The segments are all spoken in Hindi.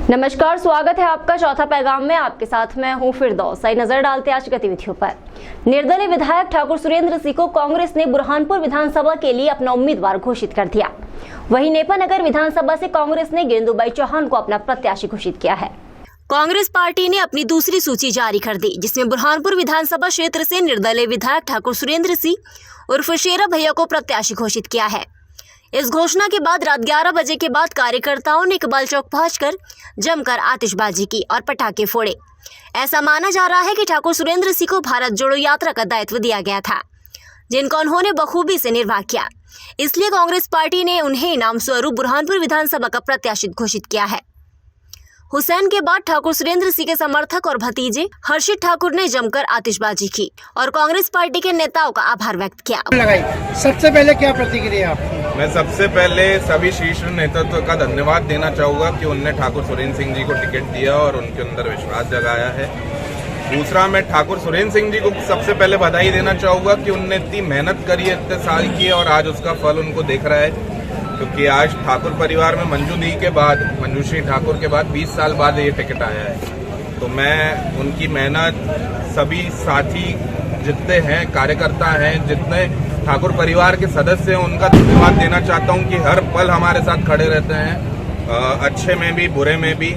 नमस्कार, स्वागत है आपका चौथा पैगाम में। आपके साथ मैं हूं फिरदौस। सही नजर डालते आज गतिविधियों पर। निर्दलीय विधायक ठाकुर सुरेंद्र सिंह को कांग्रेस ने बुरहानपुर विधानसभा के लिए अपना उम्मीदवार घोषित कर दिया। वहीं नेपानगर विधानसभा से कांग्रेस ने गेंदूबाई चौहान को अपना प्रत्याशी घोषित किया है। कांग्रेस पार्टी ने अपनी दूसरी सूची जारी कर दी, जिसमें बुरहानपुर विधानसभा क्षेत्र से निर्दलीय विधायक ठाकुर सुरेंद्र सिंह उर्फ शेरा भैया को प्रत्याशी घोषित किया है। इस घोषणा के बाद रात 11 बजे के बाद कार्यकर्ताओं ने इकबाल चौक पहुंचकर जमकर आतिशबाजी की और पटाखे फोड़े। ऐसा माना जा रहा है कि ठाकुर सुरेंद्र सिंह को भारत जोड़ो यात्रा का दायित्व दिया गया था, जिनका उन्होंने बखूबी से निर्वाह किया। इसलिए कांग्रेस पार्टी ने उन्हें इनाम स्वरूप बुरहानपुर विधानसभा का प्रत्याशी घोषित किया है। हुसैन के बाद ठाकुर सुरेंद्र सिंह के समर्थक और भतीजे हर्षित ठाकुर ने जमकर आतिशबाजी की और कांग्रेस पार्टी के नेताओं का आभार व्यक्त किया। सबसे पहले क्या प्रतिक्रिया आपकी? मैं सबसे पहले सभी शीर्ष नेतृत्व का धन्यवाद देना चाहूँगा कि उनने ठाकुर सुरेंद्र सिंह जी को टिकट दिया और उनके अंदर विश्वास जगाया है। दूसरा, मैं ठाकुर सुरेंद्र सिंह जी को सबसे पहले बधाई देना चाहूँगा कि उनने इतनी मेहनत करी है, इतने साल की है और आज उसका फल उनको दिख रहा है। क्योंकि आज ठाकुर परिवार में मंजूश्री ठाकुर के बाद 20 साल बाद ये टिकट आया है। तो मैं उनकी मेहनत, सभी साथी जितने हैं, कार्यकर्ता हैं, जितने ठाकुर परिवार के सदस्य हैं, उनका धन्यवाद देना चाहता हूं कि हर पल हमारे साथ खड़े रहते हैं, अच्छे में भी बुरे में भी।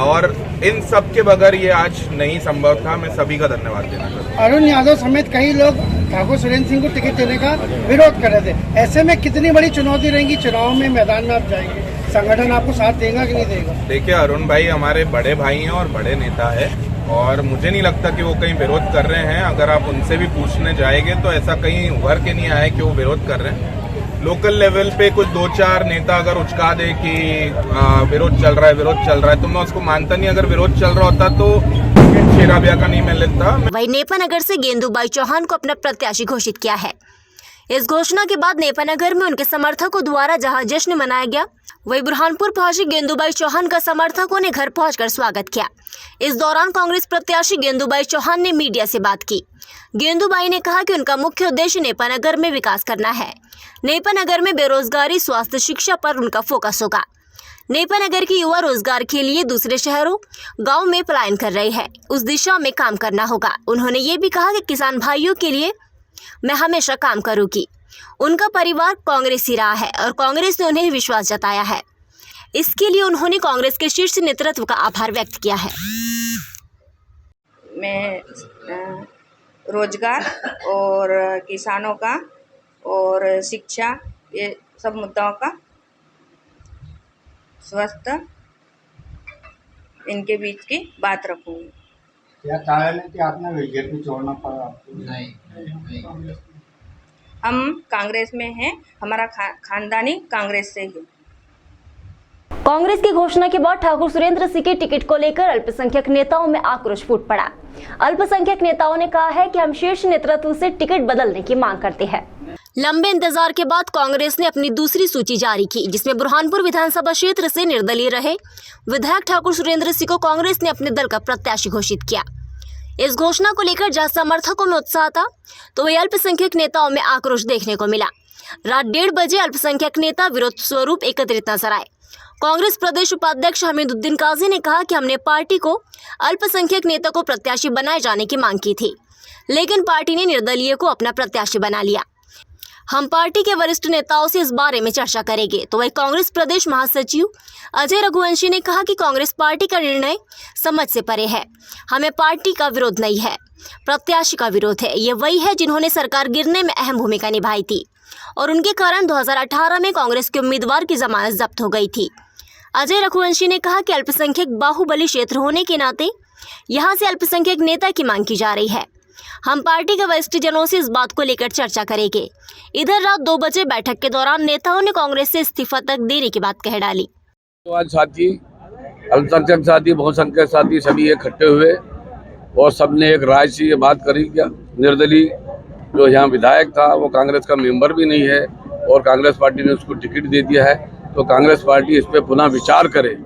और इन सब के बगैर ये आज नहीं संभव था। मैं सभी का धन्यवाद देना चाहता हूँ। अरुण यादव समेत कई लोग ठाकुर सुरेंद्र सिंह को टिकट देने का विरोध कर रहे थे। ऐसे में कितनी बड़ी चुनौती रहेगी? चुनाव में मैदान में आप जाएंगे, संगठन आपको साथ देगा कि नहीं देगा? देखिए, अरुण भाई हमारे बड़े भाई हैं और बड़े नेता है और मुझे नहीं लगता कि वो कहीं विरोध कर रहे हैं। अगर आप उनसे भी पूछने जाएंगे तो ऐसा कहीं उभर के नहीं आया कि वो विरोध कर रहे हैं। लोकल लेवल पे कुछ 2-4 नेता अगर उचका दे कि विरोध चल रहा है तो मैं उसको मानता नहीं। अगर विरोध चल रहा होता तो शेरा भैया का नहीं मिलता। वहीं नेपानगर से गेंदूबाई चौहान को अपना प्रत्याशी घोषित किया है। इस घोषणा के बाद नेपानगर में उनके समर्थकों द्वारा जहां जश्न मनाया गया, वहीं बुरहानपुर पहुंची गेंदूबाई चौहान का समर्थकों ने घर पहुंचकर स्वागत किया। इस दौरान कांग्रेस प्रत्याशी गेंदूबाई चौहान ने मीडिया से बात की। गेंदूबाई ने कहा कि उनका मुख्य उद्देश्य नेपानगर में विकास करना है। नेपानगर में बेरोजगारी, स्वास्थ्य, शिक्षा पर उनका फोकस होगा। नेपानगर की युवा रोजगार के लिए दूसरे शहरों, गाँव में पलायन कर रही है, उस दिशा में काम करना होगा। उन्होंने ये भी कहा कि किसान भाइयों के लिए मैं हमेशा काम करूंगी। उनका परिवार कांग्रेस ही रहा है और कांग्रेस ने उन्हें विश्वास जताया है। इसके लिए उन्होंने कांग्रेस के शीर्ष नेतृत्व का आभार व्यक्त किया है। मैं रोजगार और किसानों का और शिक्षा, ये सब मुद्दाओं का, स्वास्थ्य, इनके बीच की बात रखूंगी। क्या कारण है कि आपने बीजेपी छोड़ना पड़ा आपको? नहीं, हम कांग्रेस में हैं, हमारा खानदानी कांग्रेस से ही। कांग्रेस की घोषणा के बाद ठाकुर सुरेंद्र सिंह के टिकट को लेकर अल्पसंख्यक नेताओं में आक्रोश फूट पड़ा। अल्पसंख्यक नेताओं ने कहा है कि हम शीर्ष नेतृत्व से टिकट बदलने की मांग करते हैं। लंबे इंतजार के बाद कांग्रेस ने अपनी दूसरी सूची जारी की, जिसमें बुरहानपुर विधानसभा क्षेत्र से निर्दलीय रहे विधायक ठाकुर सुरेंद्र सिंह को कांग्रेस ने अपने दल का प्रत्याशी घोषित किया। इस घोषणा को लेकर जहां समर्थकों में उत्साह था, तो वही अल्पसंख्यक नेताओं में आक्रोश देखने को मिला। रात 1:30 बजे अल्पसंख्यक नेता विरोध स्वरूप एकत्रित नजर आए। कांग्रेस प्रदेश उपाध्यक्ष हमीदुद्दीन काजी ने कहा कि हमने पार्टी को अल्पसंख्यक नेता को प्रत्याशी बनाए जाने की मांग की थी, लेकिन पार्टी ने निर्दलीय को अपना प्रत्याशी बना लिया। हम पार्टी के वरिष्ठ नेताओं से इस बारे में चर्चा करेंगे। तो वही कांग्रेस प्रदेश महासचिव अजय रघुवंशी ने कहा कि कांग्रेस पार्टी का निर्णय समझ से परे है। हमें पार्टी का विरोध नहीं है, प्रत्याशी का विरोध है। ये वही है जिन्होंने सरकार गिरने में अहम भूमिका निभाई थी और उनके कारण 2018 में कांग्रेस के उम्मीदवार की जमानत जब्त हो गई थी। अजय रघुवंशी ने कहा कि अल्पसंख्यक बाहुबली क्षेत्र होने के नाते यहाँ से अल्पसंख्यक नेता की मांग की जा रही है। हम पार्टी के वरिष्ठ जनों से इस बात को लेकर चर्चा करेंगे। इधर रात 2 बजे बैठक के दौरान नेताओं ने कांग्रेस से इस्तीफा तक देने की बात कह डाली। तो आज साथी, अल्पसंख्यक साथी, बहुसंख्यक साथी सभी इकट्ठे हुए और सबने एक राय से ये बात करी कि निर्दलीय जो यहाँ विधायक था वो कांग्रेस का मेंबर भी नहीं है और कांग्रेस पार्टी ने उसको टिकट दे दिया है, तो कांग्रेस पार्टी इस पर पुनः विचार करे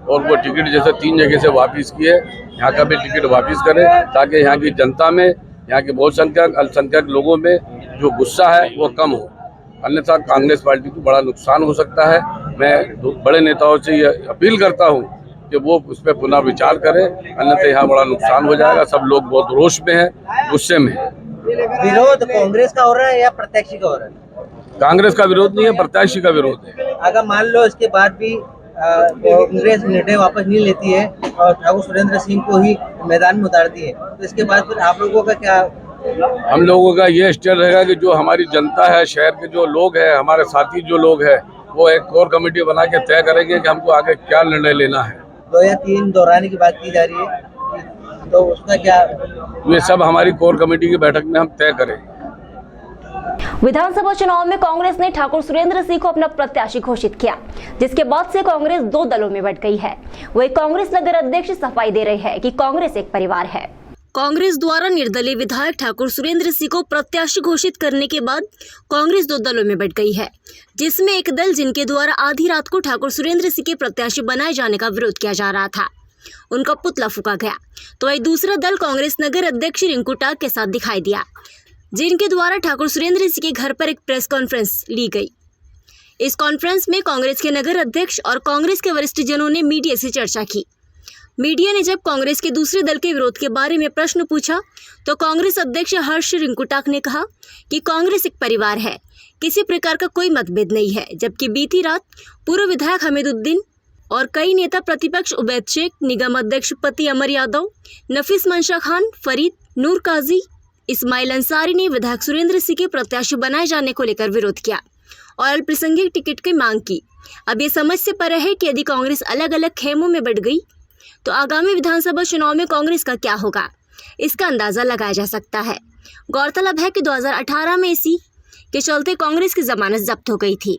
और वो टिकट जैसे 3 जगह से वापस किए, यहाँ का भी टिकट वापस करे, ताकि यहाँ की जनता में, यहाँ के बहुसंख्यक अल्पसंख्यक लोगों में जो गुस्सा है वो कम हो। अन्यथा कांग्रेस पार्टी को बड़ा नुकसान हो सकता है। मैं बड़े नेताओं से ये अपील करता हूँ कि वो उस पर पुनर्विचार करें, अन्यथा यहाँ बड़ा नुकसान हो जाएगा। सब लोग बहुत रोष में है, गुस्से में है। विरोध कांग्रेस का हो रहा है या प्रत्याशी का हो रहा है? कांग्रेस का विरोध नहीं है, प्रत्याशी का विरोध है। अगर मान लो इसके बाद भी कांग्रेस निर्णय वापस नहीं लेती है और ठाकुर सुरेंद्र सिंह को ही मैदान में उतारती है, तो इसके बाद फिर आप लोगों का क्या? हम लोगों का ये स्टेप रहेगा कि जो हमारी जनता है, शहर के जो लोग हैं, हमारे साथी जो लोग हैं, वो एक कोर कमेटी बना के तय करेंगे कि हमको आगे क्या निर्णय लेना है। 2 या 3 दोहराने की बात की जा रही है, तो उसका क्या? ये सब हमारी कोर कमेटी की बैठक में हम तय करेंगे। विधानसभा चुनाव में कांग्रेस ने ठाकुर सुरेंद्र सिंह को अपना प्रत्याशी घोषित किया, जिसके बाद से कांग्रेस 2 दलों में बंट गई है। वही कांग्रेस नगर अध्यक्ष सफाई दे रही है कि कांग्रेस एक परिवार है। कांग्रेस द्वारा निर्दलीय विधायक ठाकुर सुरेंद्र सिंह को प्रत्याशी घोषित करने के बाद कांग्रेस 2 दलों में बंट गई है, जिसमें एक दल जिनके द्वारा आधी रात को ठाकुर सुरेंद्र सिंह के प्रत्याशी बनाए जाने का विरोध किया जा रहा था, उनका पुतला फूका गया, तो वही दूसरा दल कांग्रेस नगर अध्यक्ष रिंकू टाक के साथ दिखाई दिया, जिनके द्वारा ठाकुर सुरेंद्र सिंह के घर पर एक प्रेस कॉन्फ्रेंस ली गई। इस कॉन्फ्रेंस में कांग्रेस के नगर अध्यक्ष और कांग्रेस के वरिष्ठ जनों ने मीडिया से चर्चा की। मीडिया ने जब कांग्रेस के दूसरे दल के विरोध के बारे में प्रश्न पूछा, तो कांग्रेस अध्यक्ष हर्ष रिंकू टाक ने कहा कि कांग्रेस एक परिवार है, किसी प्रकार का कोई मतभेद नहीं है। जबकि बीती रात पूर्व विधायक हमीदुद्दीन और कई नेता प्रतिपक्ष उबैद शेख, निगम अध्यक्ष पति अमर यादव, नफीस मंशा खान, फरीद, नूर काजी, इस्माइल अंसारी ने विधायक सुरेंद्र सिंह के प्रत्याशी बनाए जाने को लेकर विरोध किया और अल्पसंख्यक टिकट की मांग की। अब ये समझ से परे है कि यदि कांग्रेस अलग अलग खेमों में बढ़ गई तो आगामी विधानसभा चुनाव में कांग्रेस का क्या होगा, इसका अंदाजा लगाया जा सकता है। गौरतलब है कि 2018 में इसी के चलते कांग्रेस की जमानत जब्त हो गई थी।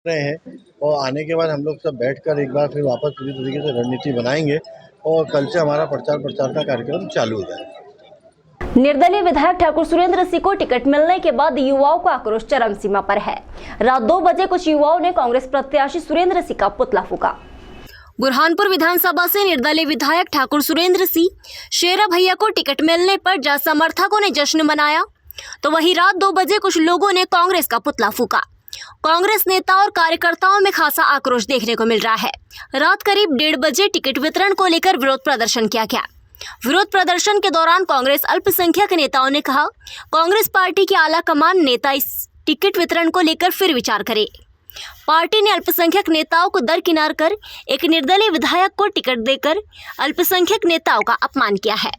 रहे हैं और आने के बाद हम लोग सब बैठकर एक बार फिर वापस पूरी तरीके से रणनीति बनाएंगे और कल से हमारा प्रचार का कार्यक्रम चालू हो जाएगा। निर्दलीय विधायक ठाकुर सुरेंद्र सिंह को टिकट मिलने के बाद युवाओं का आक्रोश चरम सीमा पर है। रात 2 बजे कुछ युवाओं ने कांग्रेस प्रत्याशी सुरेंद्र सिंह का पुतला फूका। बुरहानपुर विधानसभा से निर्दलीय विधायक ठाकुर सुरेंद्र सिंह शेरा भैया को टिकट मिलने पर जहां समर्थकों ने जश्न मनाया, तो वहीं रात 2 बजे कुछ लोगों ने कांग्रेस का पुतला फूका। कांग्रेस नेता और कार्यकर्ताओं में खासा आक्रोश देखने को मिल रहा है। रात करीब 1:30 बजे टिकट वितरण को लेकर विरोध प्रदर्शन किया गया। विरोध प्रदर्शन के दौरान कांग्रेस अल्पसंख्यक नेताओं ने कहा, कांग्रेस पार्टी के आला कमान नेता इस टिकट वितरण को लेकर फिर विचार करे। पार्टी ने अल्पसंख्यक नेताओं को दरकिनार कर एक निर्दलीय विधायक को टिकट देकर अल्पसंख्यक नेताओं का अपमान किया है।